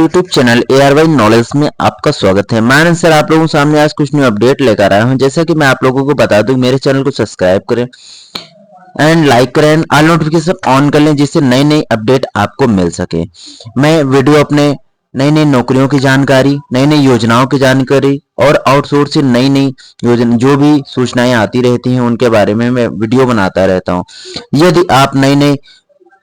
YouTube channel ARY knowledge में आपका स्वागत है। मैं सर आप लोगों के सामने आज कुछ न्यू अपडेट लेकर आया हूं। जैसा कि मैं आप लोगों को बता दूं, मेरे चैनल को सब्सक्राइब करें एंड लाइक करें एंड ऑल नोटिफिकेशन ऑन कर लें, जिससे नई नई अपडेट आपको मिल सके। मैं वीडियो अपने नई नई नौकरियों की जानकारी, नई नई योजनाओं की जानकारी और आउटसोर्स से नई नई योजना जो भी सूचनाएं आती रहती हैं उनके बारे में मैं वीडियो बनाता रहता हूं। यदि आप नई नई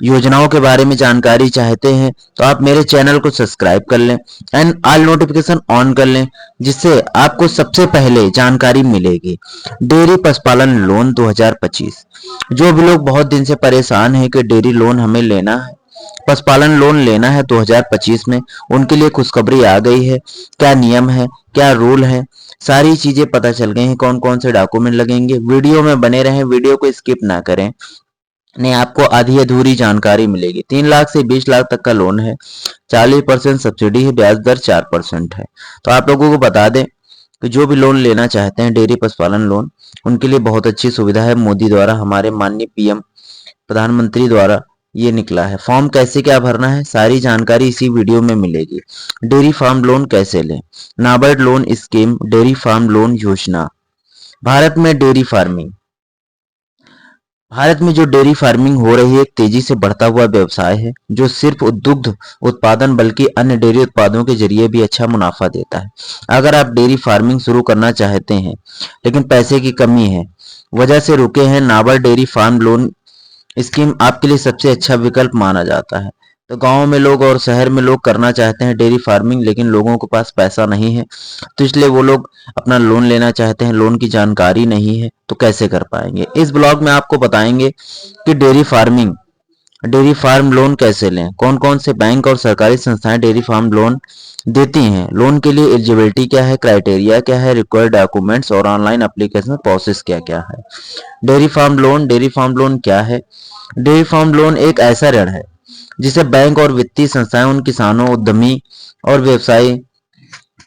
योजनाओं के बारे में जानकारी चाहते हैं तो आप मेरे चैनल को सब्सक्राइब कर लें एंड ऑल नोटिफिकेशन ऑन कर लें, जिससे आपको सबसे पहले जानकारी मिलेगी। डेयरी पशुपालन लोन 2025, जो भी लोग बहुत दिन से परेशान हैं कि डेयरी लोन हमें लेना है, पशुपालन लोन लेना है 2025 में, उनके लिए खुशखबरी आ गई है। क्या नियम है, क्या रूल है, सारी चीजें पता चल गई हैं। कौन कौन से डॉक्यूमेंट लगेंगे, वीडियो में बने रहें, वीडियो को स्किप ना करें, नहीं आपको आधी अधूरी जानकारी मिलेगी। 3 लाख से 20 लाख तक का लोन है, 40% सब्सिडी है, ब्याज दर 4% है। तो आप लोगों को बता दें कि जो भी लोन लेना चाहते हैं डेयरी पशुपालन लोन, उनके लिए बहुत अच्छी सुविधा है। मोदी द्वारा, हमारे माननीय PM प्रधानमंत्री द्वारा ये निकला है। फॉर्म कैसे क्या भरना है, सारी जानकारी इसी वीडियो में मिलेगी। डेयरी फार्म लोन कैसे लें, NABARD loan scheme, dairy farm loan योजना। भारत में डेयरी फार्मिंग, भारत में जो डेयरी फार्मिंग हो रही है एक तेजी से बढ़ता हुआ व्यवसाय है, जो सिर्फ दुग्ध उत्पादन बल्कि अन्य डेयरी उत्पादों के जरिए भी अच्छा मुनाफा देता है। अगर आप डेयरी फार्मिंग शुरू करना चाहते हैं लेकिन पैसे की कमी है, वजह से रुके हैं, NABARD dairy farm loan scheme आपके लिए सबसे अच्छा विकल्प माना जाता है। तो गांव में लोग और शहर में लोग करना चाहते हैं डेयरी फार्मिंग, लेकिन लोगों के पास पैसा नहीं है, तो इसलिए वो लोग अपना लोन लेना चाहते हैं, लोन की जानकारी नहीं है, तो कैसे कर पाएंगे। इस ब्लॉग में आपको बताएंगे कि डेयरी फार्म लोन कैसे लें, कौन कौन से बैंक और सरकारी संस्थाएं डेयरी फार्म लोन देती हैं, लोन के लिए एलिजिबिलिटी क्या है, क्राइटेरिया क्या है, रिक्वायर्ड डॉक्यूमेंट्स और ऑनलाइन एप्लीकेशन प्रोसेस क्या क्या है। डेयरी फार्म लोन क्या है। डेयरी फार्म लोन एक ऐसा ऋण है जिसे बैंक और वित्तीय संस्थाएं उन किसानों, उद्यमी और व्यवसायी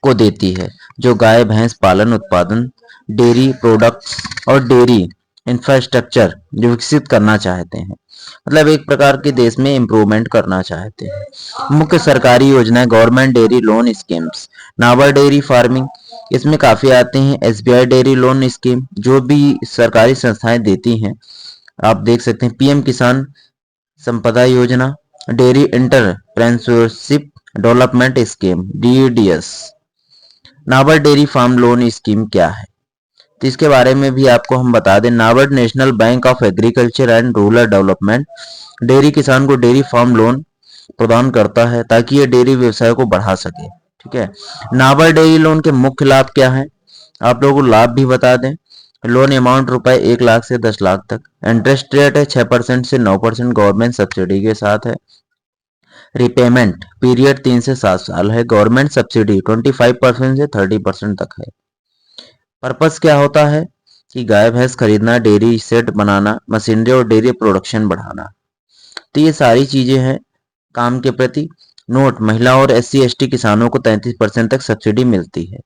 को देती है जो गाय भैंस पालन उत्पादन, डेयरी प्रोडक्ट्स और डेयरी इंफ्रास्ट्रक्चर जो विकसित करना चाहते हैं, मतलब एक प्रकार के देश में इम्प्रूवमेंट करना चाहते हैं। मुख्य सरकारी योजनाएं, government dairy loan schemes, NABARD dairy farming, इसमें काफी आते हैं। SBI डेयरी लोन स्कीम, जो भी सरकारी संस्थाएं देती हैं, आप देख सकते हैं। PM Kisan Sampada Yojana, dairy entrepreneurship development scheme, DEDS। NABARD dairy farm loan scheme क्या है, तो इसके बारे में भी आपको हम बता दें। NABARD national bank of agriculture and rural development dairy किसान को डेयरी फार्म लोन प्रदान करता है ताकि ये डेयरी व्यवसाय को बढ़ा सके। ठीक है। नाबार्ड डेयरी लोन के मुख्य लाभ क्या है, आप लोगों को लाभ भी बता दें। लोन अमाउंट रुपए 1 लाख से 10 लाख तक। इंटरेस्ट रेट है 6% से 9%, गवर्नमेंट सब्सिडी के साथ है। रिपेमेंट पीरियड 3 से 7 साल है। गवर्नमेंट सब्सिडी 25% से 30% तक है। पर्पस क्या होता है कि गाय भैंस खरीदना, डेयरी सेट बनाना, मशीनरी और डेयरी प्रोडक्शन बढ़ाना। तो ये सारी चीजें हैं काम के प्रति। नोट, महिला और SC/ST किसानों को 33% तक सब्सिडी मिलती है।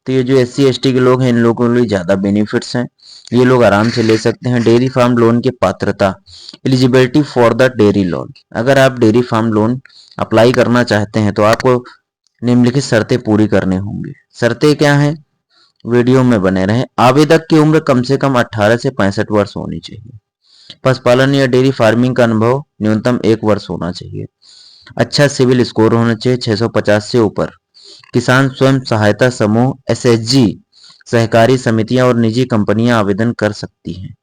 तो ये जो SC/ST के लोग हैं, इन लोगों के लिए ज्यादा बेनिफिट्स हैं, ये लोग आराम से ले सकते हैं। डेयरी फार्म लोन की पात्रता, eligibility for the dairy loan. अगर आप डेयरी फार्म लोन अप्लाई करना चाहते हैं तो आपको निम्नलिखित शर्तें पूरी करनी होंगी। शर्तें क्या हैं, वीडियो में बने रहें। आवेदक की उम्र कम से कम 18 से 65 वर्ष होनी चाहिए। पशुपालन या डेयरी फार्मिंग का अनुभव न्यूनतम 1 वर्ष होना चाहिए। अच्छा सिविल स्कोर होना चाहिए 650 से ऊपर। किसान स्वयं सहायता समूह, SHG, सहकारी समितियां और निजी कंपनियां आवेदन कर सकती हैं।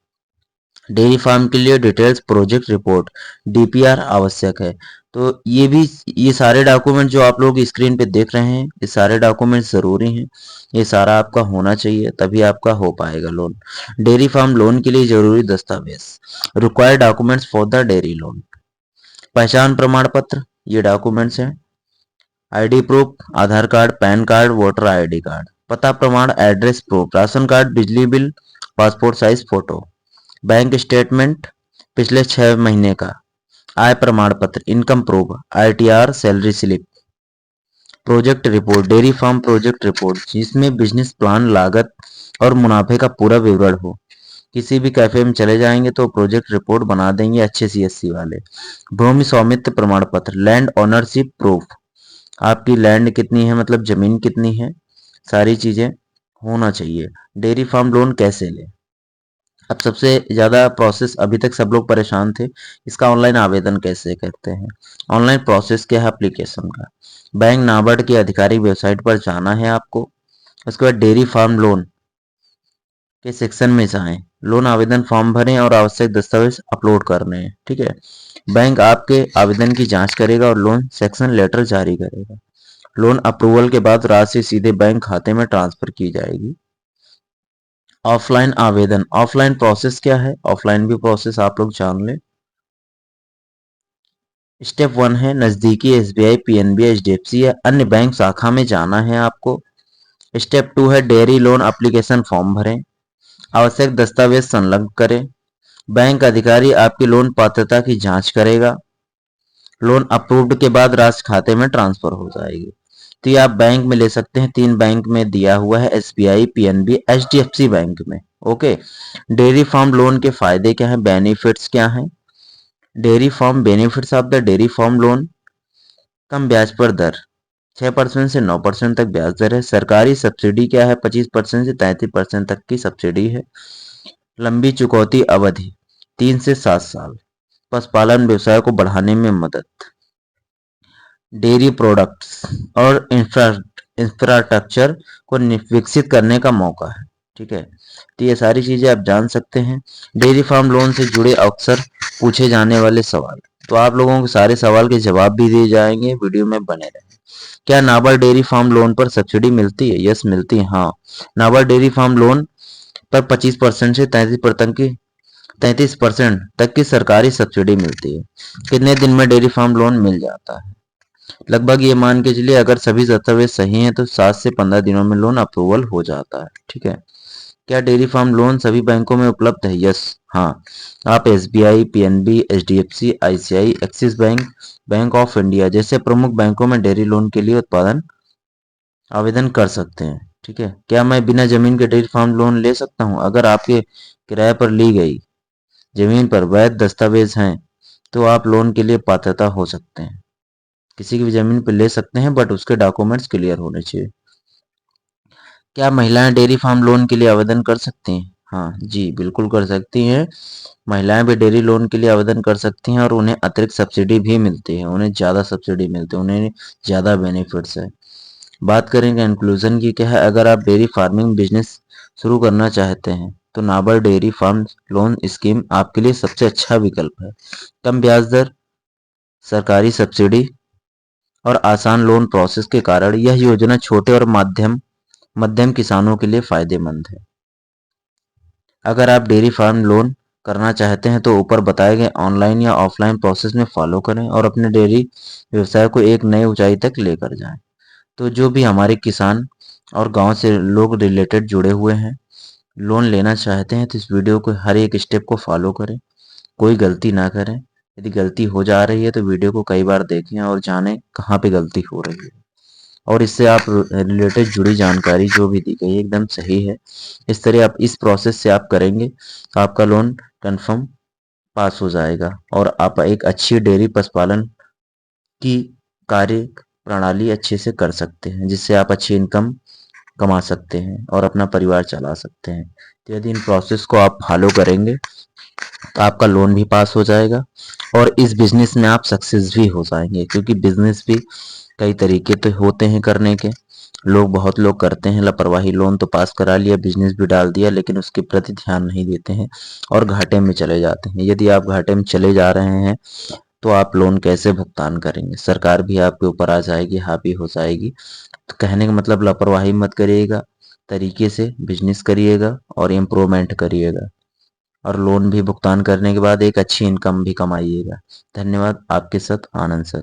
डेयरी फार्म के लिए डिटेल्स प्रोजेक्ट रिपोर्ट, DPR आवश्यक है। तो ये सारे डॉक्यूमेंट जो आप लोग स्क्रीन पे देख रहे हैं, ये सारे डॉक्यूमेंट जरूरी हैं। ये सारा आपका होना चाहिए, तभी आपका हो पाएगा लोन। डेयरी फार्म लोन के लिए जरूरी दस्तावेज, required documents for the dairy loan. पहचान प्रमाण पत्र, ये डॉक्यूमेंट्स हैं। ID proof, Aadhaar card, PAN card, voter ID card. पता प्रमाण, एड्रेस प्रूफ, राशन कार्ड, बिजली bill, passport size photo. Bank statement पिछले 6 महीने का। आय प्रमाण पत्र, income proof, ITR, salary slip. Project report, dairy farm project report, जिसमें बिजनेस प्लान, लागत और मुनाफे का पूरा विवरण हो। किसी भी कैफे में चले जाएंगे तो प्रोजेक्ट रिपोर्ट बना देंगे अच्छे CSC वाले। भूमि स्वामित्व प्रमाण पत्र, लैंड ओनरशिप प्रूफ, आपकी लैंड कितनी है, मतलब जमीन कितनी है, सारी चीजें होना चाहिए। डेयरी फार्म लोन कैसे लें? अब सबसे ज्यादा प्रोसेस, अभी तक सब लोग परेशान थे, इसका ऑनलाइन आवेदन कैसे करते हैं। ऑनलाइन प्रोसेस क्या है एप्लीकेशन का? बैंक नाबार्ड की आधिकारिक वेबसाइट पर जाना है आपको। उसके बाद डेयरी फार्म लोन के सेक्शन में जाएं, लोन आवेदन फॉर्म भरें और आवश्यक दस्तावेज अपलोड करने हैं। ठीक है। बैंक आपके आवेदन की जांच करेगा और लोन सेक्शन लेटर जारी करेगा। लोन अप्रूवल के बाद राशि सीधे बैंक खाते में ट्रांसफर की जाएगी। ऑफलाइन आवेदन, ऑफलाइन प्रोसेस क्या है, ऑफलाइन भी प्रोसेस आप लोग जान लें। स्टेप 1 है नजदीकी एसबीआई, पीएनबी, एचडीएफसी या अन्य बैंक शाखा में जाना है आपको। स्टेप 2 है डेयरी लोन एप्लीकेशन फॉर्म भरें, आवश्यक दस्तावेज संलग्न करें। बैंक अधिकारी आपकी लोन पात्रता की जांच करेगा। लोन अप्रूव्ड के बाद राशि खाते में ट्रांसफर हो जाएगी। तो ये आप बैंक में ले सकते हैं, 3 बैंक में दिया हुआ है, एसबीआई, पीएनबी, एचडीएफसी बैंक में। ओके। डेयरी फार्म लोन के फायदे क्या हैं, बेनिफिट्स क्या हैं? Dairy farm benefits of the dairy farm loan: कम ब्याज पर दर, 6% से 9% तक ब्याज दर है। सरकारी सब्सिडी क्या है, 25% से 33% तक की सब्सिडी है। लंबी चुकौती अवधि 3 से 7 साल, पशुपालन व्यवसाय को बढ़ाने में मदद। डेयरी प्रोडक्ट्स और इंफ्रास्ट्रक्चर को विकसित करने का मौका है। ठीक है। तो ये सारी चीजें आप जान सकते हैं। डेयरी फार्म लोन से जुड़े अक्सर पूछे जाने वाले सवाल, तो आप लोगों को सारे सवाल के जवाब भी दिए जाएंगे, वीडियो में बने रहें। क्या नाबार्ड डेयरी फार्म लोन पर सब्सिडी मिलती है? यस, मिलती है। हाँ, नाबार्ड डेयरी फार्म लोन पर 25% से 33% तक की सरकारी सब्सिडी मिलती है। कितने दिन में डेयरी फार्म लोन मिल जाता है? लगभग ये मान के चलिए, अगर सभी दस्तावेज सही हैं तो 7 से 15 दिनों में लोन अप्रूवल हो जाता है। ठीक है। क्या डेयरी फार्म लोन सभी बैंकों में उपलब्ध है? यस, हाँ। आप SBI, PNB, HDFC, ICI, axis bank, bank of India जैसे प्रमुख बैंकों में डेयरी लोन के लिए उत्पादन आवेदन कर सकते हैं। ठीक है। क्या मैं बिना जमीन के डेयरी फार्म लोन ले सकता हूं? अगर आपके किराए पर ली गई जमीन पर वैध दस्तावेज हैं तो आप लोन के लिए पात्रता हो सकते हैं। किसी की भी जमीन पर ले सकते हैं, बट उसके डॉक्यूमेंट्स क्लियर होने चाहिए। क्या महिलाएं डेयरी फार्म लोन के लिए आवेदन कर सकती हैं? हाँ जी, बिल्कुल कर सकती हैं। महिलाएं भी डेयरी लोन के लिए आवेदन कर सकती हैं और उन्हें अतिरिक्त सब्सिडी भी मिलती है, उन्हें ज़्यादा सब्सिडी मिलती है, उन्हें ज़्यादा बेनिफिट्स है। बात करेंगे इंक्लूजन की, क्या है? अगर आप डेयरी फार्मिंग बिजनेस शुरू करना चाहते हैं तो NABARD dairy farm loan scheme आपके लिए सबसे अच्छा विकल्प है। कम ब्याज दर, सरकारी सब्सिडी और आसान लोन प्रोसेस के कारण यह योजना छोटे और मध्यम मध्यम किसानों के लिए फायदेमंद है। अगर आप डेयरी फार्म लोन करना चाहते हैं तो ऊपर बताए गए ऑनलाइन या ऑफलाइन प्रोसेस में फॉलो करें और अपने डेयरी व्यवसाय को एक नई ऊंचाई तक लेकर जाएं। तो जो भी हमारे किसान और गांव से लोग रिलेटेड जुड़े हुए हैं, लोन लेना चाहते हैं, तो इस वीडियो को हर एक स्टेप को फॉलो करें, कोई गलती ना करें। यदि गलती हो जा रही है तो वीडियो को कई बार देखें और जानें कहाँ पे गलती हो रही है, और इससे आप रिलेटेड जुड़ी जानकारी जो भी दी गई है एकदम सही है। इस तरह आप इस प्रोसेस से आप करेंगे तो आपका लोन कंफर्म पास हो जाएगा और आप एक अच्छी डेयरी पशुपालन की कार्य प्रणाली अच्छे से कर सकते हैं, जिससे आप अच्छी इनकम कमा सकते हैं और अपना परिवार चला सकते हैं। तो यदि इन प्रोसेस को आप फॉलो करेंगे तो आपका लोन भी पास हो जाएगा और इस बिजनेस में आप सक्सेस भी हो जाएंगे, क्योंकि बिजनेस भी कई तरीके तो होते हैं करने के। बहुत लोग करते हैं लापरवाही, लोन तो पास करा लिया, बिजनेस भी डाल दिया, लेकिन उसके प्रति ध्यान नहीं देते हैं और घाटे में चले जाते हैं। यदि आप घाटे में चले जा रहे हैं तो आप लोन कैसे भुगतान करेंगे? सरकार भी आपके ऊपर आ जाएगी, हावी हो जाएगी। तो कहने का मतलब, लापरवाही मत करिएगा, तरीके से बिजनेस करिएगा और इम्प्रूवमेंट करिएगा, और लोन भी भुगतान करने के बाद एक अच्छी इनकम भी कमाइएगा। धन्यवाद। आपके साथ आनंद सर।